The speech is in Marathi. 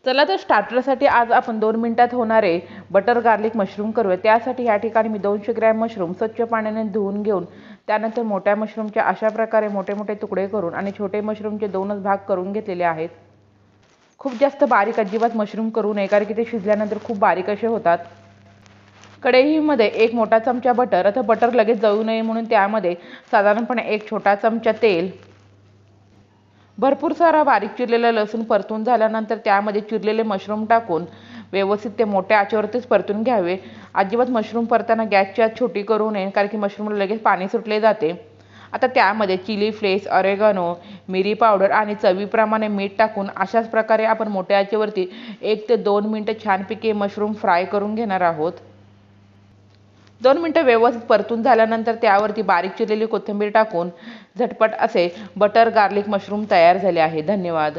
चला तर स्टार्टरसाठी आज आपण 2 मिनिटात होणारे बटर गार्लिक मशरूम करूया। त्यासाठी या ठिकाणी मी 200 ग्रॅम मशरूम स्वच्छ पाण्याने धुवून घेऊन त्यानंतर मोठ्या मशरूमचे अशा प्रकारे मोठे मोठे तुकडे करून आणि छोटे मशरूमचे 2च भाग करून घेतलेले आहेत। खूप जास्त बारीक अजिबात मशरूम करू नये, कारण की ते शिजल्यानंतर खूप बारीक असे होतात। कढईमध्ये 1 मोठा चमचा बटर, आता बटर लगेच जळू नये म्हणून त्यामध्ये साधारणपणे 1 छोटा चमचा तेल, भरपूर सारा बारीक चिरलेला लसूण परतून झाल्यानंतर त्यामध्ये चिरलेले मशरूम टाकून व्यवस्थित ते मोठ्या आचेवरतीच परतून घ्यावे। अजिबात मशरूम परताना गॅसची आच छोटी करू नये, कारण की मशरूमला लगेच पाणी सुटले जाते। आता त्यामध्ये चिली फ्लेक्स, ऑरेगानो, मिरी पावडर आणि चवीप्रमाणे मीठ टाकून अशाच प्रकारे आपण मोठ्या आचेवरती 1 ते 2 मिनिटं छानपैकी मशरूम फ्राय करून घेणार आहोत। 2 मिनिटं व्यवस्थित परतून झाल्यानंतर त्यावरती बारीक चिरलेली कोथिंबीर टाकून झटपट असे बटर गार्लिक मशरूम तयार झाले आहे। धन्यवाद।